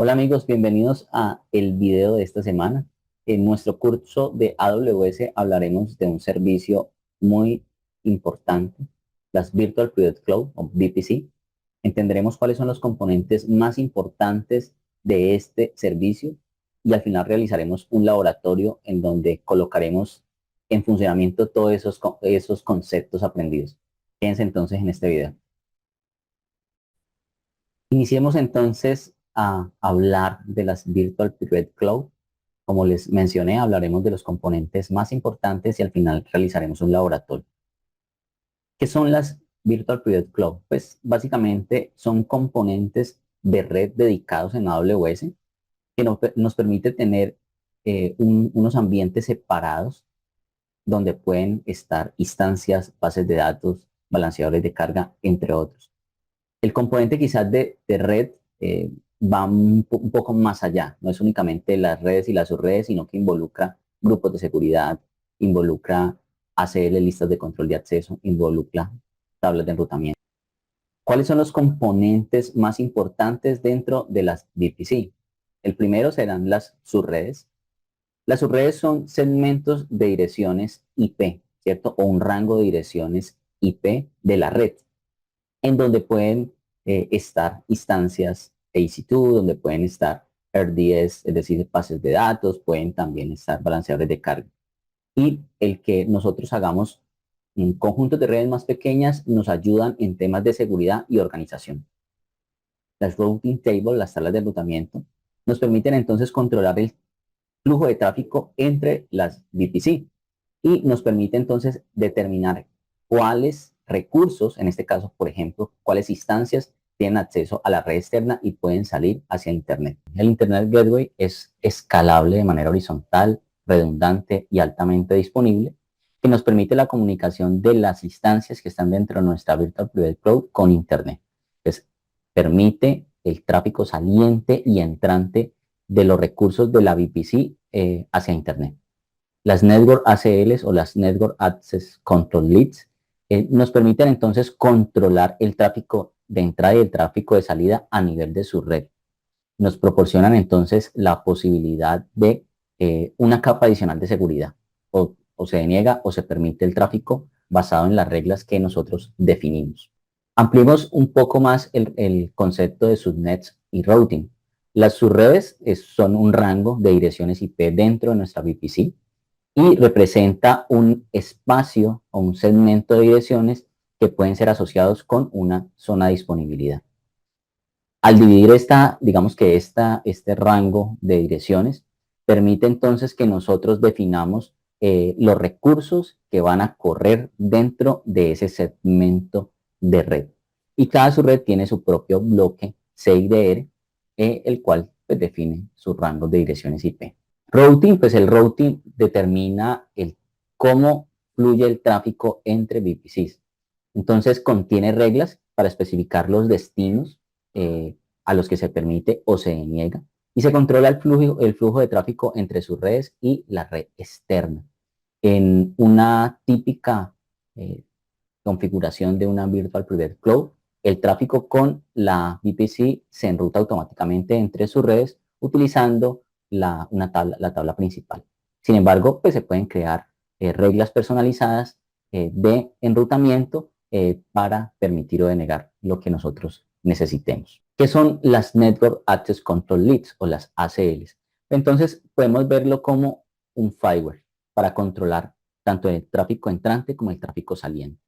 Hola amigos, bienvenidos a el video de esta semana. En nuestro curso de AWS hablaremos de un servicio muy importante, las Virtual Private Cloud o VPC. Entenderemos cuáles son los componentes más importantes de este servicio y al final realizaremos un laboratorio en donde colocaremos en funcionamiento todos esos conceptos aprendidos. Quédense entonces en este video. Iniciemos entonces a hablar de las Virtual Private Cloud. Como les mencioné, hablaremos de los componentes más importantes y al final realizaremos un laboratorio. ¿Qué son las Virtual Private Cloud? Pues básicamente son componentes de red dedicados en AWS que nos permite tener unos ambientes separados donde pueden estar instancias, bases de datos, balanceadores de carga, entre otros. El componente quizás de red va un poco más allá, no es únicamente las redes y las subredes, sino que involucra grupos de seguridad, involucra ACL, listas de control de acceso, involucra tablas de enrutamiento. ¿Cuáles son los componentes más importantes dentro de las VPC? El primero serán las subredes. Las subredes son segmentos de direcciones IP, ¿cierto? O un rango de direcciones IP de la red en donde pueden estar instancias EC2, donde pueden estar RDS, es decir, bases de datos, pueden también estar balanceadores de carga. Y el que nosotros hagamos conjuntos de redes más pequeñas nos ayudan en temas de seguridad y organización. Las routing tables, las tablas de enrutamiento, nos permiten entonces controlar el flujo de tráfico entre las VPC y nos permite entonces determinar cuáles recursos, en este caso, por ejemplo, cuáles instancias tienen acceso a la red externa y pueden salir hacia Internet. El Internet Gateway es escalable de manera horizontal, redundante y altamente disponible, que nos permite la comunicación de las instancias que están dentro de nuestra Virtual Private Cloud con Internet. Entonces, permite el tráfico saliente y entrante de los recursos de la VPC hacia Internet. Las Network ACLs o las Network Access Control Leads nos permiten entonces controlar el tráfico de entrada y el tráfico de salida a nivel de su red. Nos proporcionan entonces la posibilidad de una capa adicional de seguridad. O se deniega o se permite el tráfico basado en las reglas que nosotros definimos. Ampliemos un poco más el concepto de subnets y routing. Las subredes son un rango de direcciones IP dentro de nuestra VPC y representa un espacio o un segmento de direcciones que pueden ser asociados con una zona de disponibilidad. Al dividir digamos que este rango de direcciones, permite entonces que nosotros definamos los recursos que van a correr dentro de ese segmento de red. Y cada subred tiene su propio bloque CIDR, el cual pues, define sus rangos de direcciones IP. Routing, pues el routing determina cómo fluye el tráfico entre VPCs. Entonces contiene reglas para especificar los destinos a los que se permite o se niega y se controla el flujo de tráfico entre sus redes y la red externa. En una típica configuración de una Virtual Private Cloud, el tráfico con la VPC se enruta automáticamente entre sus redes utilizando la tabla principal. Sin embargo, pues se pueden crear reglas personalizadas de enrutamiento para permitir o denegar lo que nosotros necesitemos. ¿Qué son las Network Access Control Leads o las ACLs? Entonces, podemos verlo como un firewall para controlar tanto el tráfico entrante como el tráfico saliente.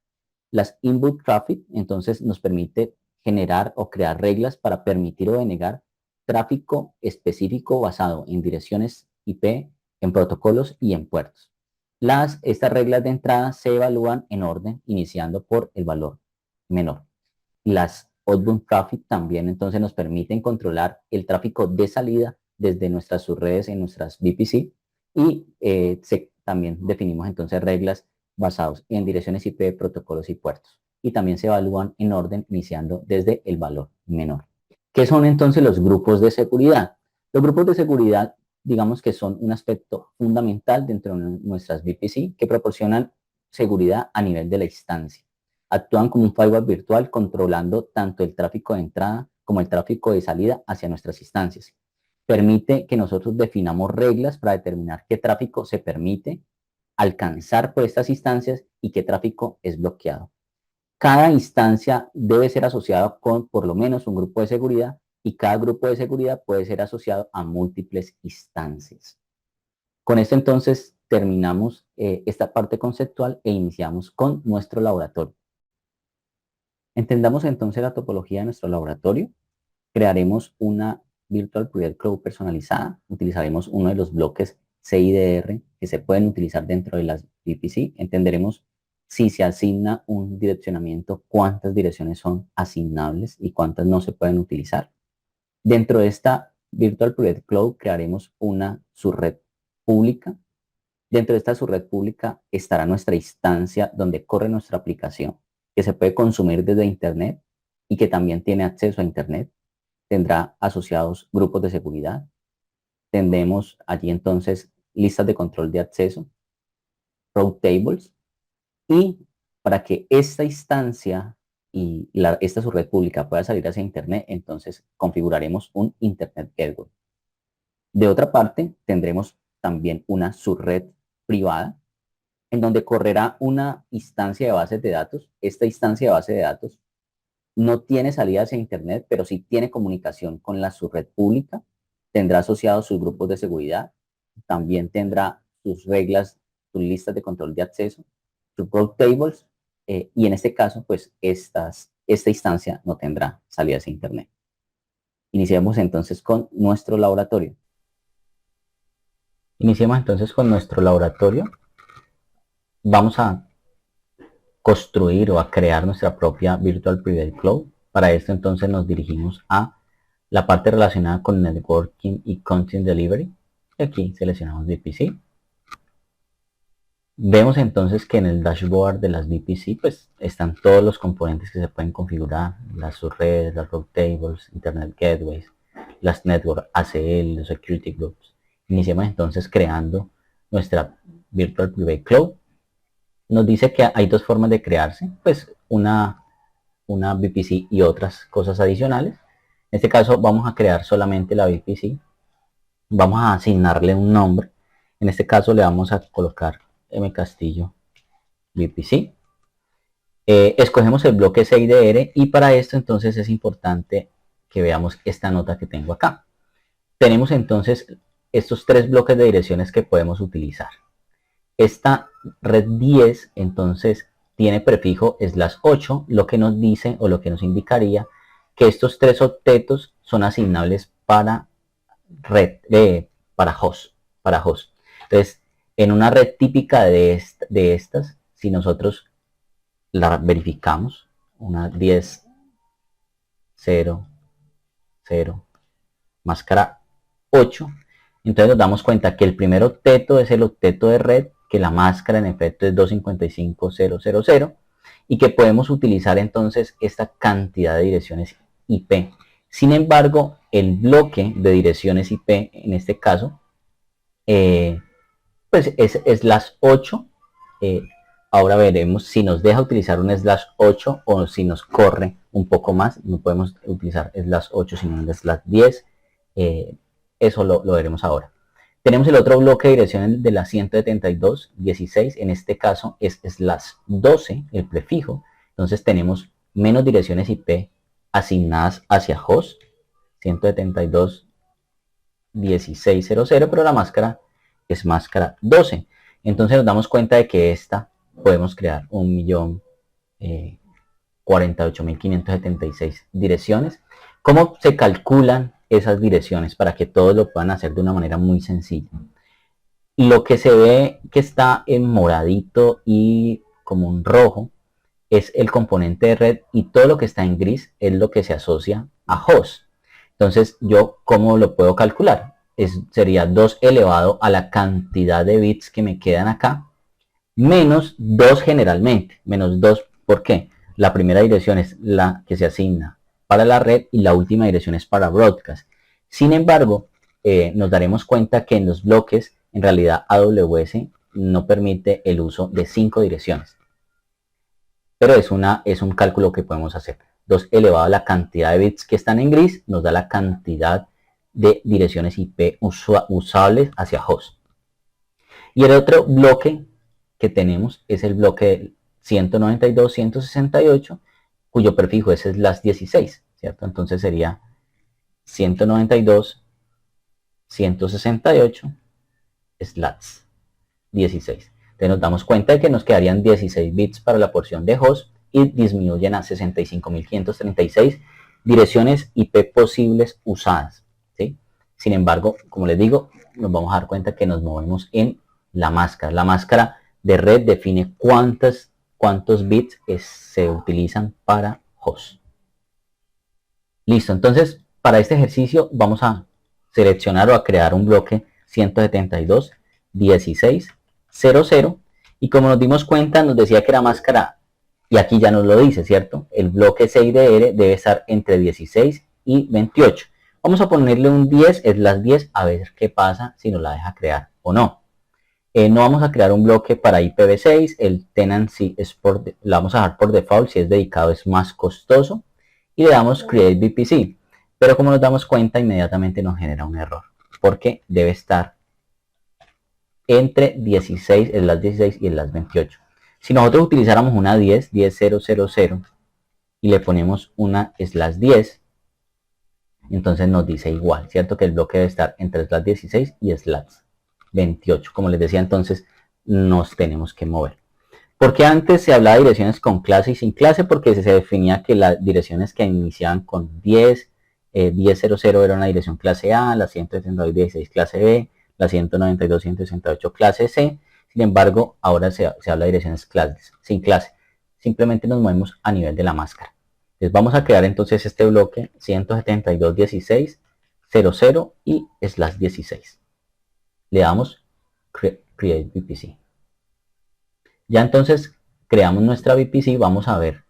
Las inbound traffic, entonces, nos permite generar o crear reglas para permitir o denegar tráfico específico basado en direcciones IP, en protocolos y en puertos. Estas reglas de entrada se evalúan en orden, iniciando por el valor menor. Las outbound traffic también entonces nos permiten controlar el tráfico de salida desde nuestras subredes en nuestras VPC y también definimos entonces reglas basadas en direcciones IP, protocolos y puertos. Y también se evalúan en orden iniciando desde el valor menor. ¿Qué son entonces los grupos de seguridad? Los grupos de seguridad, digamos que son un aspecto fundamental dentro de nuestras VPC que proporcionan seguridad a nivel de la instancia. Actúan como un firewall virtual controlando tanto el tráfico de entrada como el tráfico de salida hacia nuestras instancias. Permite que nosotros definamos reglas para determinar qué tráfico se permite alcanzar por estas instancias y qué tráfico es bloqueado. Cada instancia debe ser asociada con por lo menos un grupo de seguridad y cada grupo de seguridad puede ser asociado a múltiples instancias. Con esto entonces terminamos esta parte conceptual e iniciamos con nuestro laboratorio. Entendamos entonces la topología de nuestro laboratorio. Crearemos una Virtual Private Cloud personalizada. Utilizaremos uno de los bloques CIDR que se pueden utilizar dentro de las VPC. Entenderemos si se asigna un direccionamiento, cuántas direcciones son asignables y cuántas no se pueden utilizar. Dentro de esta Virtual Private Cloud crearemos una subred pública. Dentro de esta subred pública estará nuestra instancia donde corre nuestra aplicación, que se puede consumir desde Internet y que también tiene acceso a Internet. Tendrá asociados grupos de seguridad. Tendremos allí entonces listas de control de acceso, route tables, y para que esta instancia y esta subred pública pueda salir hacia Internet, entonces configuraremos un Internet Gateway. De otra parte, tendremos también una subred privada en donde correrá una instancia de bases de datos. Esta instancia de base de datos no tiene salida hacia Internet, pero sí tiene comunicación con la subred pública, tendrá asociados sus grupos de seguridad, también tendrá sus reglas, sus listas de control de acceso, sus route tables, y en este caso, pues esta instancia no tendrá salida hacia Internet. Iniciamos entonces con nuestro laboratorio. Iniciemos entonces con nuestro laboratorio. Vamos a construir o a crear nuestra propia Virtual Private Cloud. Para esto entonces nos dirigimos a la parte relacionada con Networking y Content Delivery. Aquí seleccionamos VPC. Vemos entonces que en el dashboard de las VPC pues están todos los componentes que se pueden configurar, las subredes, las route tables, Internet Gateways, las Network ACL, los Security Groups. Iniciamos entonces creando nuestra Virtual Private Cloud. Nos dice que hay dos formas de crearse, pues una VPC y otras cosas adicionales. En este caso vamos a crear solamente la VPC. Vamos a asignarle un nombre. En este caso le vamos a colocar mcastillo VPC. Escogemos el bloque CIDR y para esto entonces es importante que veamos esta nota que tengo acá. Tenemos entonces estos tres bloques de direcciones que podemos utilizar. Esta red 10 entonces tiene prefijo /8, lo que nos dice o lo que nos indicaría que estos tres octetos son asignables para red, para host. Entonces, en una red típica de estas, si nosotros la verificamos, una 10, 0, 0, máscara 8, entonces nos damos cuenta que el primer octeto es el octeto de red, que la máscara en efecto es 255.0.0.0 y que podemos utilizar entonces esta cantidad de direcciones IP. Sin embargo, el bloque de direcciones IP, en este caso, pues es /8. Ahora veremos si nos deja utilizar un /8 o si nos corre un poco más. No podemos utilizar /8 sino un /10. Eso lo veremos ahora. Tenemos el otro bloque de direcciones de la 172.16. En este caso es /12, el prefijo. Entonces tenemos menos direcciones IP asignadas hacia host 172.16.00, pero la máscara es máscara 12. Entonces nos damos cuenta de que esta podemos crear 1.048.576 direcciones. ¿Cómo se calculan esas direcciones para que todos lo puedan hacer de una manera muy sencilla? Lo que se ve que está en moradito y como un rojo es el componente de red y todo lo que está en gris es lo que se asocia a host. Entonces, ¿yo cómo lo puedo calcular? Sería 2 elevado a la cantidad de bits que me quedan acá, menos 2 generalmente. Menos 2, ¿por qué? La primera dirección es la que se asigna para la red y la última dirección es para broadcast. Sin embargo, nos daremos cuenta que en los bloques, en realidad AWS no permite el uso de 5 direcciones. Pero es un cálculo que podemos hacer. 2 elevado a la cantidad de bits que están en gris nos da la cantidad de direcciones IP usables hacia host. Y el otro bloque que tenemos es el bloque 192.168, cuyo prefijo es las 16, ¿cierto? Entonces sería 192.168 slats 16. Entonces nos damos cuenta de que nos quedarían 16 bits para la porción de host y disminuyen a 65.536 direcciones IP posibles usadas, ¿sí? Sin embargo, como les digo, nos vamos a dar cuenta que nos movemos en la máscara. La máscara de red define cuántos bits se utilizan para host. Listo, entonces para este ejercicio vamos a seleccionar o a crear un bloque 172.16.00 y como nos dimos cuenta nos decía que era máscara y aquí ya nos lo dice, ¿cierto? El bloque CIDR debe estar entre 16 y 28. Vamos a ponerle un 10, es las 10, a ver qué pasa si nos la deja crear o no. No vamos a crear un bloque para IPv6, el tenancy es la vamos a dejar por default, si es dedicado es más costoso y le damos create VPC, pero como nos damos cuenta inmediatamente nos genera un error porque debe estar entre 16, en las 16 y en las 28. Si nosotros utilizáramos una 10.0.0.0 y le ponemos una /10, entonces nos dice igual, ¿cierto? Que el bloque debe estar entre las 16 y las 28. Como les decía, entonces nos tenemos que mover. Porque antes se hablaba de direcciones con clase y sin clase, porque se definía que las direcciones que iniciaban con 10, 10.0.0 era una dirección clase A, la 172.16 clase B, la 192.168 clase C. Sin embargo, ahora se habla de direcciones sin clase. Simplemente nos movemos a nivel de la máscara. Entonces vamos a crear entonces este bloque 172.16.00 y /16. Le damos Create VPC. Ya entonces creamos nuestra VPC. Vamos a ver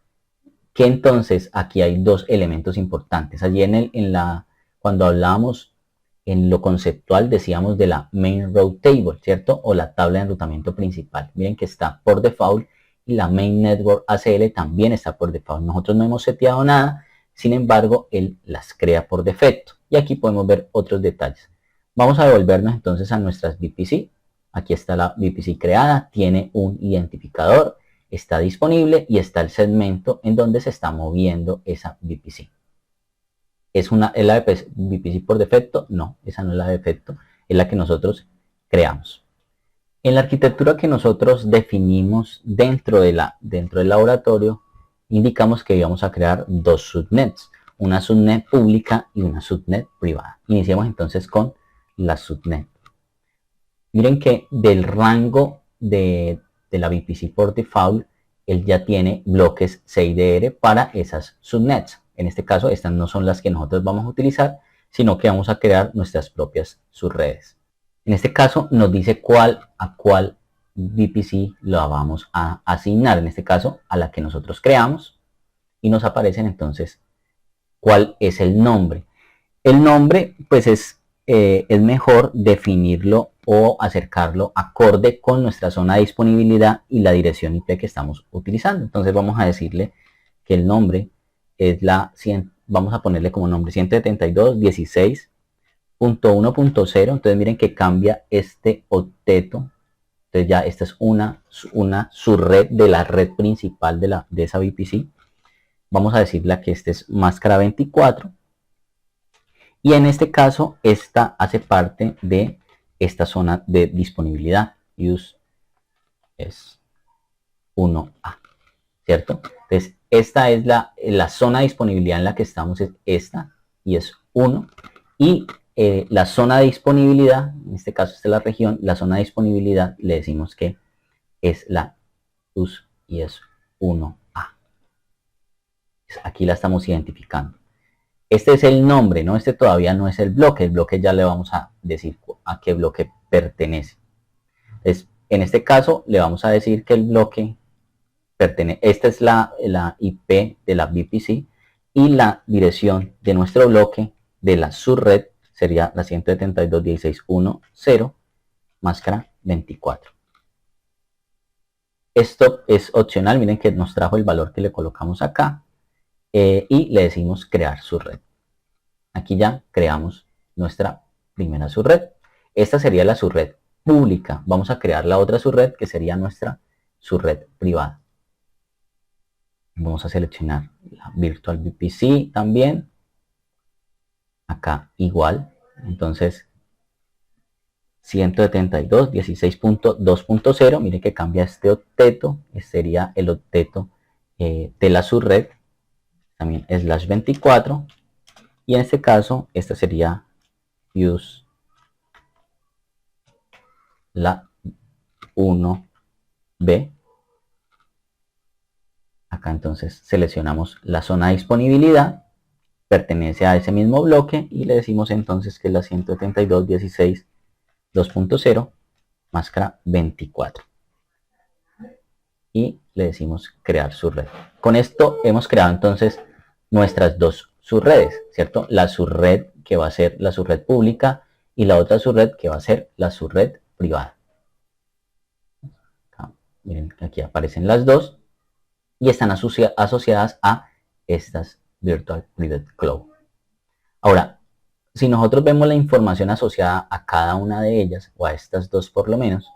que entonces aquí hay dos elementos importantes. Allí cuando hablábamos en lo conceptual decíamos de la main route table, ¿cierto? O la tabla de enrutamiento principal. Miren que está por default y la main network ACL también está por default. Nosotros no hemos seteado nada, sin embargo, él las crea por defecto. Y aquí podemos ver otros detalles. Vamos a devolvernos entonces a nuestras VPC. Aquí está la VPC creada, tiene un identificador, está disponible y está el segmento en donde se está moviendo esa VPC. ¿Es la VPC por defecto? No, esa no es la de defecto, es la que nosotros creamos. En la arquitectura que nosotros definimos dentro del laboratorio, indicamos que íbamos a crear dos subnets, una subnet pública y una subnet privada. Iniciamos entonces con la subnet. Miren que del rango de la VPC por default, él ya tiene bloques CIDR para esas subnets. En este caso, estas no son las que nosotros vamos a utilizar, sino que vamos a crear nuestras propias subredes. En este caso, nos dice a cuál VPC lo vamos a asignar. En este caso, a la que nosotros creamos. Y nos aparecen entonces cuál es el nombre. El nombre, pues es mejor definirlo o acercarlo acorde con nuestra zona de disponibilidad y la dirección IP que estamos utilizando. Entonces vamos a decirle que el nombre es vamos a ponerle como nombre 172.16.1.0. Entonces miren que cambia este octeto. Entonces ya esta es una subred de la red principal de esa VPC. Vamos a decirle que este es máscara 24. Y en este caso, esta hace parte de esta zona de disponibilidad. Use es 1A, ¿cierto? Entonces, esta es la zona de disponibilidad en la que estamos, es esta, y es 1. Y la zona de disponibilidad, en este caso esta es la región, la zona de disponibilidad le decimos que es la use y es 1A. Aquí la estamos identificando. Este es el nombre, ¿no? Este todavía no es el bloque ya le vamos a decir a qué bloque pertenece. Entonces, en este caso le vamos a decir que el bloque pertenece, esta es la IP de la VPC y la dirección de nuestro bloque de la subred sería la 172.16.1.0 máscara 24. Esto es opcional, miren que nos trajo el valor que le colocamos acá. Y le decimos crear subred. Aquí ya creamos nuestra primera subred. Esta sería la subred pública. Vamos a crear la otra subred que sería nuestra subred privada. Vamos a seleccionar la Virtual VPC también. Acá igual. Entonces 172.16.2.0, mire que cambia este octeto, sería el octeto de la subred, también /24, y en este caso, esta sería use la 1B. Acá entonces seleccionamos la zona de disponibilidad, pertenece a ese mismo bloque, y le decimos entonces que es la 172.16.2.0, máscara 24. Y le decimos crear subred. Con esto hemos creado entonces nuestras dos subredes, ¿cierto? La subred que va a ser la subred pública y la otra subred que va a ser la subred privada. Miren que aquí aparecen las dos y están asociadas a estas Virtual Private Cloud. Ahora, si nosotros vemos la información asociada a cada una de ellas, o a estas dos por lo menos,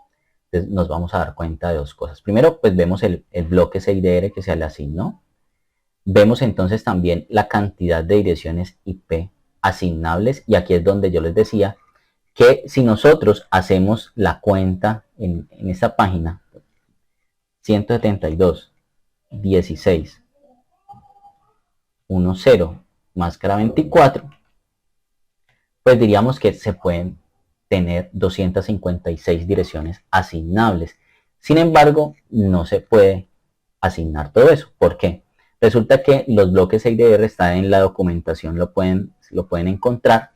nos vamos a dar cuenta de dos cosas. Primero, pues vemos el bloque CIDR que se le asignó. Vemos entonces también la cantidad de direcciones IP asignables, y aquí es donde yo les decía que si nosotros hacemos la cuenta en esta página 172.16.10 máscara 24, pues diríamos que se pueden tener 256 direcciones asignables. Sin embargo, no se puede asignar todo eso. ¿Por qué? Resulta que los bloques CIDR están en la documentación, lo pueden encontrar.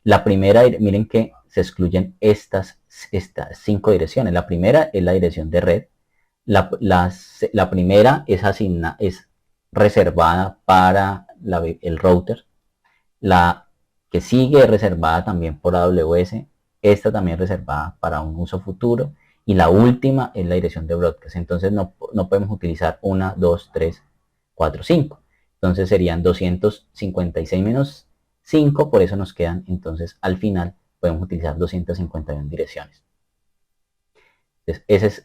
La primera, miren que se excluyen estas 5 direcciones. La primera es la dirección de red. La primera es reservada para el router. La que sigue es reservada también por AWS. Esta también es reservada para un uso futuro. Y la última es la dirección de broadcast. Entonces no podemos utilizar 1, 2, 3, 4, 5. Entonces serían 256 menos 5. Por eso nos quedan, entonces al final podemos utilizar 251 direcciones. Entonces ese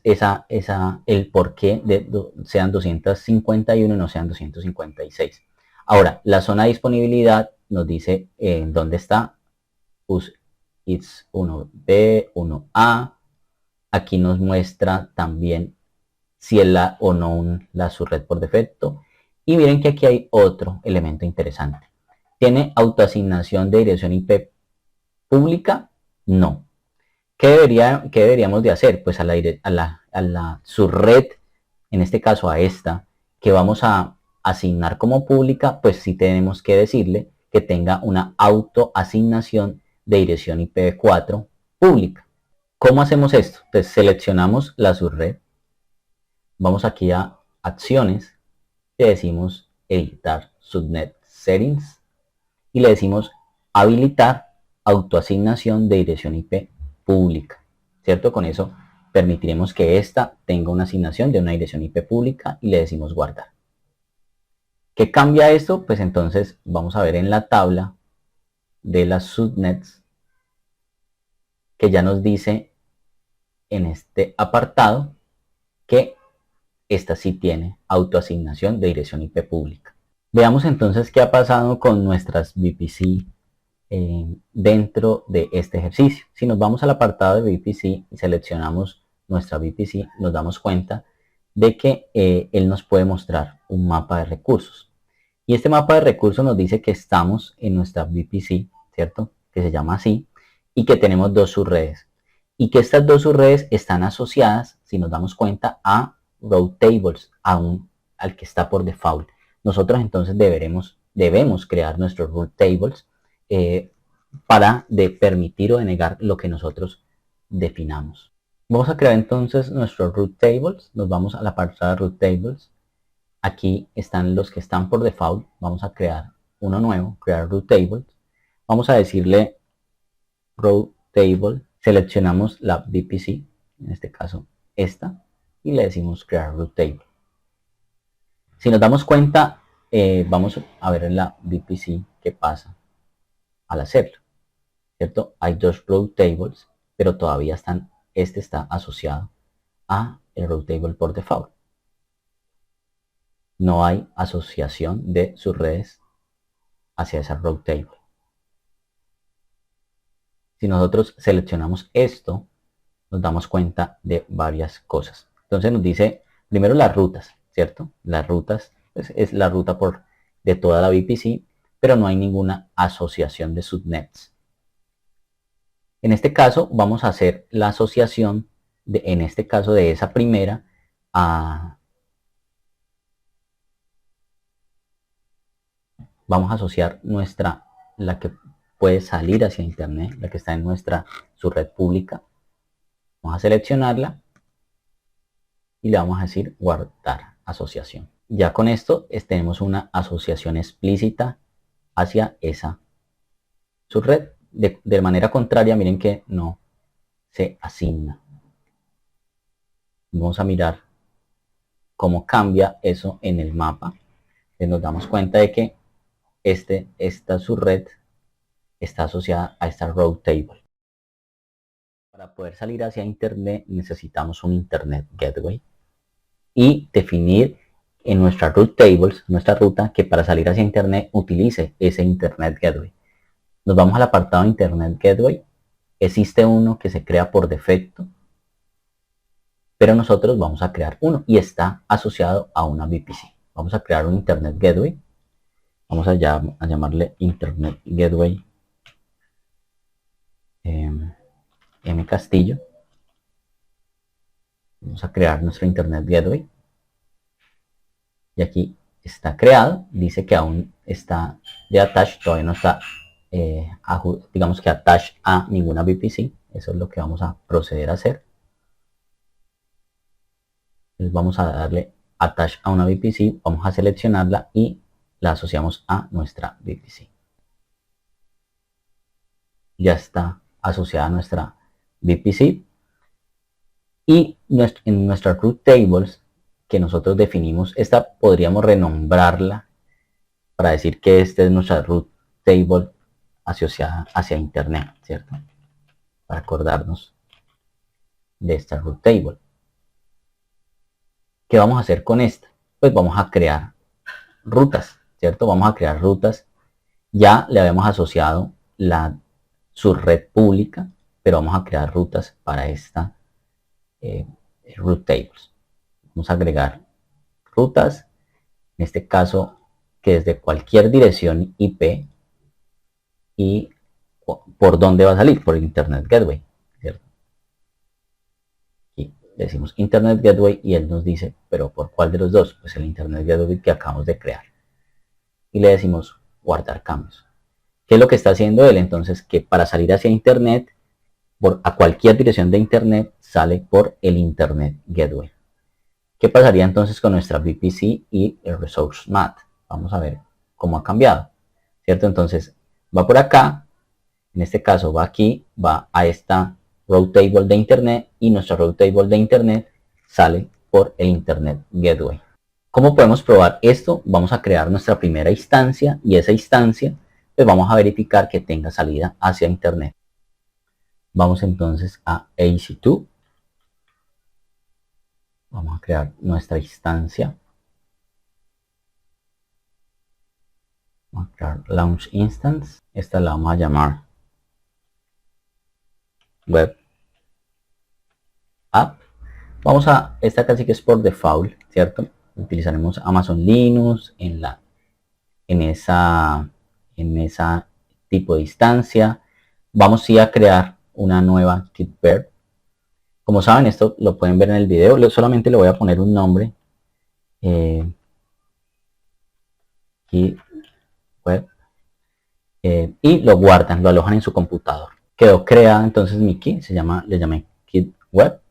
es el porqué de sean 251 y no sean 256. Ahora, la zona de disponibilidad nos dice dónde está. It's 1B, 1A. Aquí nos muestra también si es la o no la subred por defecto. Y miren que aquí hay otro elemento interesante. ¿Tiene autoasignación de dirección IP pública? No. ¿Qué deberíamos de hacer? Pues a la subred, en este caso a esta, que vamos a asignar como pública, pues sí tenemos que decirle que tenga una autoasignación de dirección IPv4 pública. ¿Cómo hacemos esto? Pues seleccionamos la subred, vamos aquí a acciones, le decimos editar subnet settings y le decimos habilitar autoasignación de dirección IP pública, ¿cierto? Con eso permitiremos que esta tenga una asignación de una dirección IP pública y le decimos guardar. ¿Qué cambia esto? Pues entonces vamos a ver en la tabla de las subnets que ya nos dice en este apartado que esta sí tiene autoasignación de dirección IP pública. Veamos entonces qué ha pasado con nuestras VPC dentro de este ejercicio. Si nos vamos al apartado de VPC y seleccionamos nuestra VPC, nos damos cuenta de que él nos puede mostrar un mapa de recursos. Y este mapa de recursos nos dice que estamos en nuestra VPC, ¿cierto? Que se llama así, y que tenemos dos subredes. Y que estas dos subredes están asociadas, si nos damos cuenta, a route tables, al que está por default. Nosotros entonces debemos crear nuestros route tables para permitir o denegar lo que nosotros definamos. Vamos a crear entonces nuestros route tables. Nos vamos a la apartado de route tables. Aquí están los que están por default. Vamos a crear uno nuevo, crear route tables. Vamos a decirle route table. Seleccionamos la VPC, en este caso esta, y le decimos crear route table. Si nos damos cuenta, vamos a ver en la VPC qué pasa al hacerlo. ¿cierto? Hay dos route tables, pero todavía este está asociado a el route table por default. No hay asociación de sus redes hacia esa route table. Si nosotros seleccionamos esto, nos damos cuenta de varias cosas. Entonces nos dice primero las rutas, ¿cierto? Las rutas pues, es la ruta de toda la VPC, pero no hay ninguna asociación de subnets. En este caso vamos a hacer la asociación en este caso de esa primera vamos a asociar la que puede salir hacia internet, la que está en su red pública. Vamos a seleccionarla y le vamos a decir guardar asociación. Ya con esto tenemos una asociación explícita hacia esa subred. De manera contraria, miren que no se asigna. Vamos a mirar cómo cambia eso en el mapa. Entonces nos damos cuenta de que esta subred está asociada a esta route table. Para poder salir hacia internet necesitamos un internet gateway y definir en nuestra route tables, nuestra ruta, que para salir hacia internet utilice ese internet gateway. Nos vamos al apartado internet gateway. Existe uno que se crea por defecto, pero nosotros vamos a crear uno y está asociado a una VPC. Vamos a crear un internet gateway. Vamos a llamarle internet gateway M Castillo. Vamos a crear nuestro internet gateway. Y aquí está creado. Dice que aún está de attach, todavía no está, digamos que attach a ninguna VPC. Eso es lo que vamos a proceder a hacer. Entonces vamos a darle attach a una VPC, vamos a seleccionarla y la asociamos a nuestra VPC. Ya está asociada a nuestra VPC. Y en nuestra route tables que nosotros definimos, esta podríamos renombrarla para decir que esta es nuestra route table asociada hacia internet, ¿cierto? Para acordarnos de esta route table. ¿Qué vamos a hacer con esta? Pues vamos a crear rutas, ¿cierto? Vamos a crear rutas. Ya le habíamos asociado su red pública, pero vamos a crear rutas para esta route tables. Vamos a agregar rutas, en este caso que desde cualquier dirección IP y por dónde va a salir, por Internet Gateway, ¿cierto? Aquí le decimos Internet Gateway y él nos dice, pero ¿por cuál de los dos? Pues el Internet Gateway que acabamos de crear. Y le decimos guardar cambios. ¿Qué es lo que está haciendo él? Entonces, que para salir hacia Internet, a cualquier dirección de Internet, sale por el Internet Gateway. ¿Qué pasaría entonces con nuestra VPC y el Resource Mat? Vamos a ver cómo ha cambiado, ¿cierto? Entonces, va por acá, en este caso va aquí, va a esta route table de Internet y nuestra route table de Internet sale por el Internet Gateway. ¿Cómo podemos probar esto? Vamos a crear nuestra primera instancia y esa instancia pues vamos a verificar que tenga salida hacia Internet. Vamos entonces a EC2. Vamos a crear nuestra instancia. Vamos a crear Launch Instance. Esta la vamos a llamar Web App. Esta casi que es por default, ¿cierto? Utilizaremos Amazon Linux en esa tipo de instancia. Vamos sí a crear una nueva KitVerb. Como saben, esto lo pueden ver en el video. Solamente le voy a poner un nombre. KitWeb. Y lo guardan, lo alojan en su computador. Quedó creada entonces mi key. Le llamé KitWeb.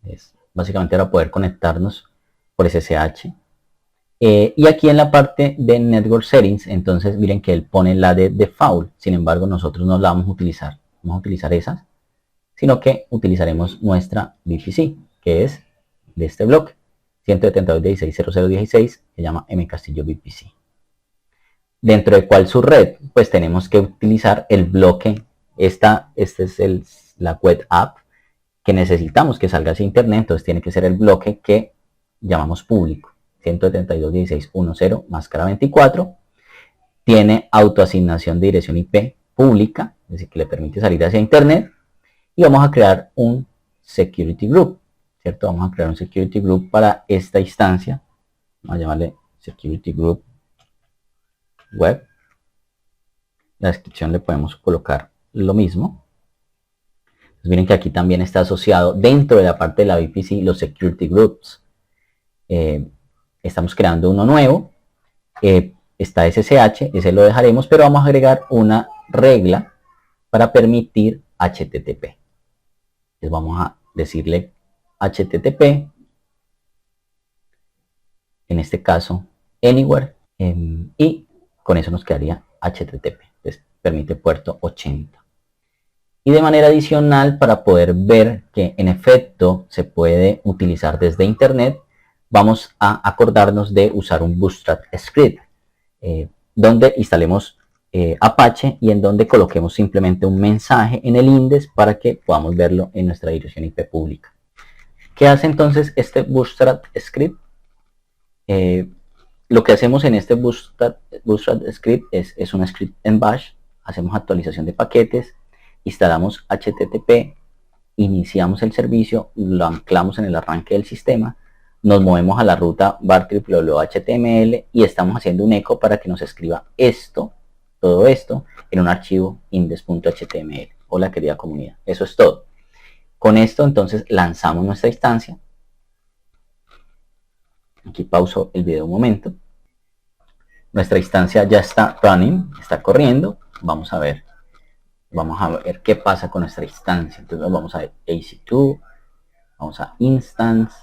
Es básicamente para poder conectarnos por SSH. Y aquí en la parte de Network Settings, entonces miren que él pone la de default. Sin embargo, nosotros no la vamos a utilizar. Vamos a utilizar esas, sino que utilizaremos nuestra VPC, que es de este bloque, 172.16.00.16, que se llama mcastillo VPC. Dentro de cuál subred, pues tenemos que utilizar el bloque Esta es la web app que necesitamos que salga hacia internet, entonces tiene que ser el bloque que llamamos público, 172.16.1.0 máscara 24, tiene autoasignación de dirección IP pública, es decir, que le permite salir hacia internet, y vamos a crear un security group, ¿cierto? Vamos a crear un security group para esta instancia, vamos a llamarle security group web, la descripción le podemos colocar lo mismo. Pues miren que aquí también está asociado dentro de la parte de la VPC los security groups. Estamos creando uno nuevo, está SSH, ese lo dejaremos, pero vamos a agregar una regla para permitir HTTP. Entonces vamos a decirle HTTP, en este caso anywhere, y con eso nos quedaría HTTP. Entonces permite puerto 80. Y de manera adicional, para poder ver que en efecto se puede utilizar desde internet, vamos a acordarnos de usar un Bootstrap script, donde instalemos Apache y en donde coloquemos simplemente un mensaje en el index para que podamos verlo en nuestra dirección IP pública. ¿Qué hace entonces este Bootstrap script? Lo que hacemos en este Bootstrap script es un script en bash, hacemos actualización de paquetes, instalamos HTTP, iniciamos el servicio, lo anclamos en el arranque del sistema, nos movemos a la ruta var_html y estamos haciendo un eco para que nos escriba esto, todo esto, en un archivo index.html. Hola querida comunidad, eso es todo. Con esto entonces lanzamos nuestra instancia. Aquí pauso el video un momento. Nuestra instancia ya está running, está corriendo. Vamos a ver qué pasa con nuestra instancia. Entonces vamos a ver AC2, vamos a instance,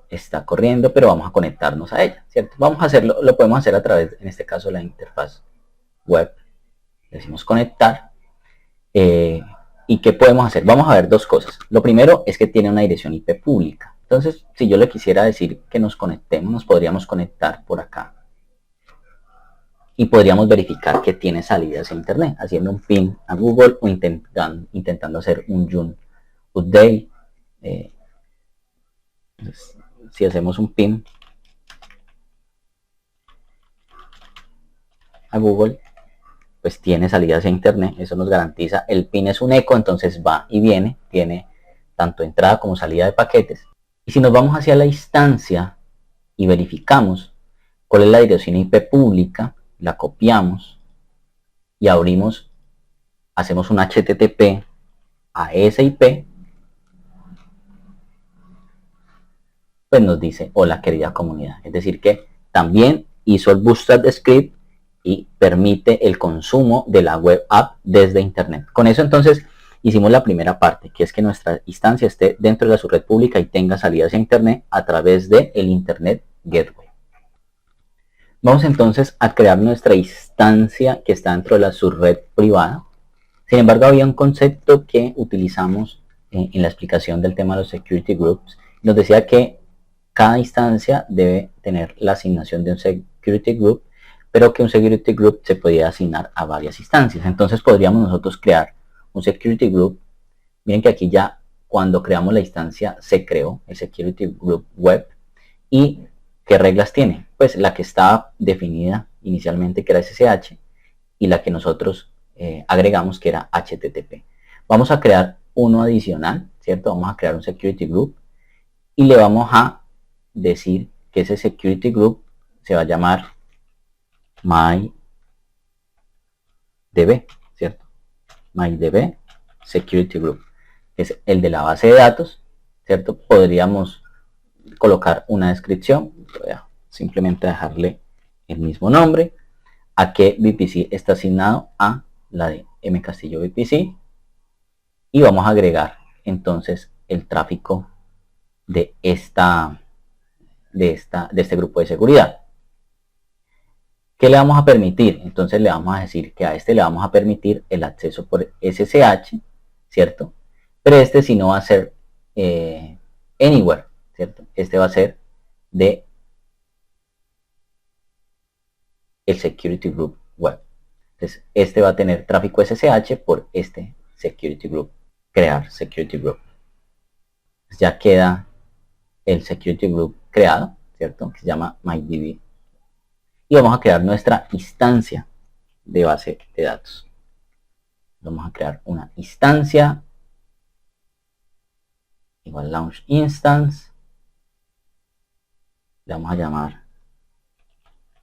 está corriendo, pero vamos a conectarnos a ella, ¿cierto? Vamos a hacerlo, lo podemos hacer a través, en este caso, la interfaz web. Decimos conectar. ¿Y qué podemos hacer? Vamos a ver dos cosas. Lo primero es que tiene una dirección IP pública. Entonces, si yo le quisiera decir que nos conectemos, nos podríamos conectar por acá. Y podríamos verificar que tiene salidas a internet, haciendo un ping a Google o intentando hacer un Joomla update. Si hacemos un ping a Google, pues tiene salidas a internet, eso nos garantiza. El ping es un eco, entonces va y viene, tiene tanto entrada como salida de paquetes. Y si nos vamos hacia la instancia y verificamos cuál es la dirección IP pública, la copiamos y abrimos, hacemos un HTTP a esa IP, pues nos dice hola querida comunidad. Es decir que también hizo el Bootstrap script y permite el consumo de la web app desde internet. Con eso entonces hicimos la primera parte, que es que nuestra instancia esté dentro de su red pública y tenga salidas a internet a través del Internet Gateway. Vamos entonces a crear nuestra instancia que está dentro de la subred privada. Sin embargo, había un concepto que utilizamos en la explicación del tema de los security groups. Nos decía que cada instancia debe tener la asignación de un security group, pero que un security group se podía asignar a varias instancias. Entonces podríamos nosotros crear un security group. Miren que aquí ya cuando creamos la instancia se creó el security group web. ¿Y qué reglas tiene? Pues la que estaba definida inicialmente, que era SSH, y la que nosotros agregamos, que era HTTP. Vamos a crear uno adicional, ¿cierto? Vamos a crear un security group y le vamos a decir que ese security group se va a llamar MyDB, ¿cierto? MyDB Security Group, que es el de la base de datos, ¿cierto? Podríamos colocar una descripción, voy a simplemente dejarle el mismo nombre, a qué VPC está asignado, a la de M Castillo VPC, y vamos a agregar entonces el tráfico de este grupo de seguridad. ¿Qué le vamos a permitir? Entonces le vamos a decir que a este le vamos a permitir el acceso por SSH, ¿cierto? Pero este sí no va a ser anywhere, ¿cierto? Este va a ser de el security group web. Entonces, este va a tener tráfico SSH por este security group, crear security group. Entonces, ya queda el security group creado, ¿cierto? Que se llama MyDB. Y vamos a crear nuestra instancia de base de datos. Vamos a crear una instancia igual launch instance. Le vamos a llamar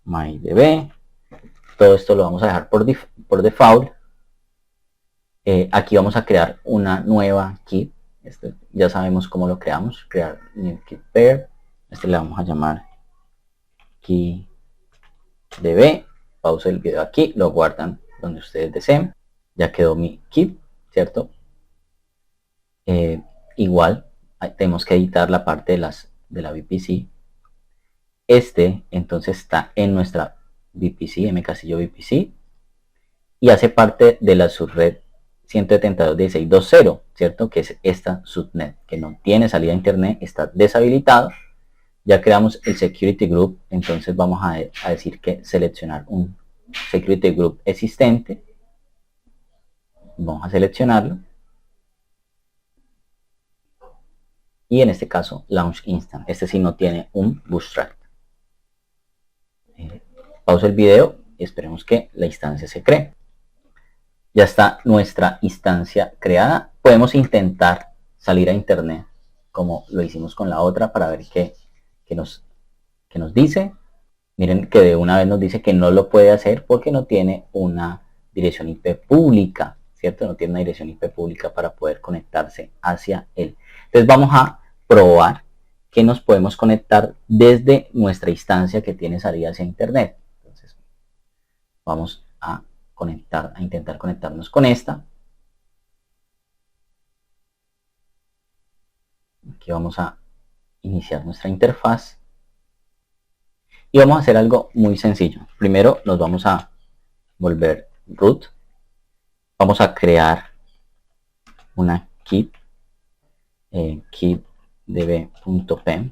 MyDB. Todo esto lo vamos a dejar por default. Aquí vamos a crear una nueva key. Ya sabemos cómo lo creamos. Crear new key pair. Este le vamos a llamar key db. Pausa el video aquí. Lo guardan donde ustedes deseen. Ya quedó mi key, ¿cierto? Igual tenemos que editar la parte de la VPC. Entonces está en nuestra VPC, mCasillo VPC, y hace parte de la subred 172.16.2.0, ¿cierto? Que es esta subnet, que no tiene salida a internet, está deshabilitado. Ya creamos el security group, entonces vamos a decir que seleccionar un security group existente. Vamos a seleccionarlo. Y en este caso, launch instant. Este sí no tiene un bootstrap. Pausa el video y esperemos que la instancia se cree. Ya está nuestra instancia creada. Podemos intentar salir a internet como lo hicimos con la otra para ver qué nos dice. Miren que de una vez nos dice que no lo puede hacer porque no tiene una dirección IP pública, ¿cierto? No tiene una dirección IP pública para poder conectarse hacia él. Entonces vamos a probar que nos podemos conectar desde nuestra instancia que tiene salida hacia internet. Entonces vamos a intentar conectarnos con esta. Aquí vamos a iniciar nuestra interfaz y vamos a hacer algo muy sencillo. Primero nos vamos a volver root. Vamos a crear una key keydb.pem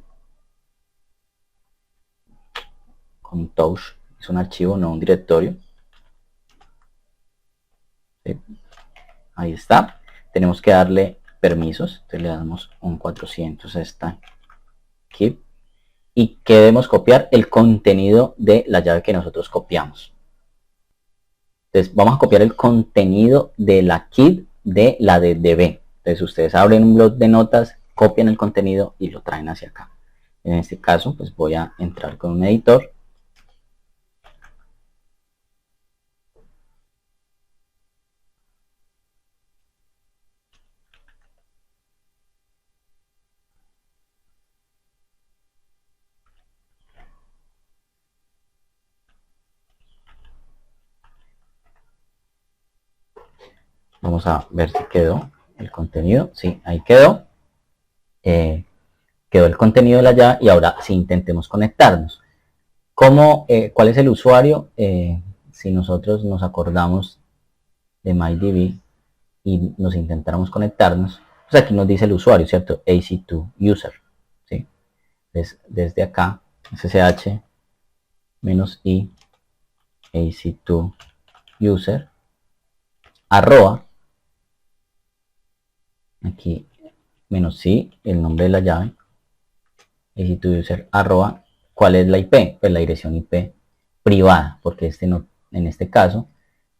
con touch. Es un archivo, no un directorio. ¿Sí? Ahí está. Tenemos que darle permisos. Entonces le damos un 400 a esta key y queremos copiar el contenido de la llave que nosotros copiamos. Entonces vamos a copiar el contenido de la key de la de db. Entonces ustedes abren un bloc de notas, copian el contenido y lo traen hacia acá. En este caso pues voy a entrar con un editor. Vamos a ver si quedó el contenido. Sí, ahí quedó. Quedó el contenido de la llave y ahora sí intentemos conectarnos. ¿Cuál es el usuario? Si nosotros nos acordamos de MyDB y nos intentáramos conectarnos, pues aquí nos dice el usuario, ¿cierto? AC2User. ¿Sí? Desde acá, SSH -i AC2User arroba aquí -i el nombre de la llave AC2User arroba ¿cuál es la IP? Pues la dirección IP privada, porque en este caso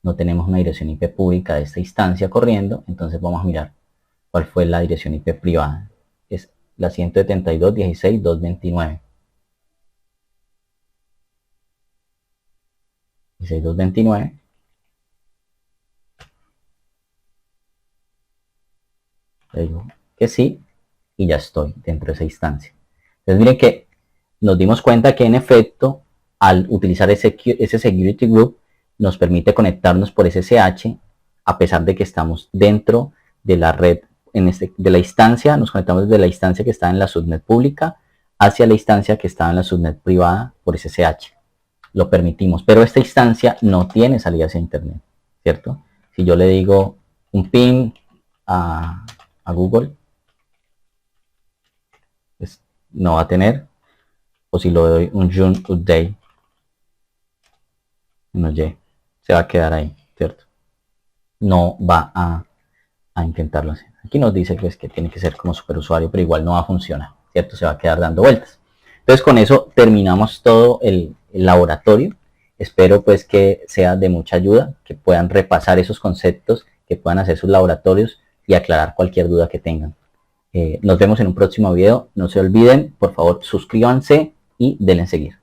no tenemos una dirección IP pública de esta instancia corriendo. Entonces vamos a mirar cuál fue la dirección IP privada. Es la 172.16.229. 16.229. Le digo que sí y ya estoy dentro de esa instancia. Entonces miren que nos dimos cuenta que en efecto al utilizar ese security group nos permite conectarnos por SSH a pesar de que estamos dentro de la red, de la instancia. Nos conectamos desde la instancia que está en la subnet pública hacia la instancia que está en la subnet privada por SSH. Lo permitimos, pero esta instancia no tiene salida hacia internet, ¿cierto? Si yo le digo un ping a Google, pues no va a tener. O si lo doy un June update, no, se va a quedar ahí. ¿cierto? No va a intentarlo hacer. Aquí nos dice pues, que tiene que ser como superusuario, pero igual no va a funcionar, ¿cierto? Se va a quedar dando vueltas. Entonces con eso terminamos todo el laboratorio. Espero pues que sea de mucha ayuda, que puedan repasar esos conceptos, que puedan hacer sus laboratorios y aclarar cualquier duda que tengan. Nos vemos en un próximo video. No se olviden, por favor, suscríbanse y denle seguir.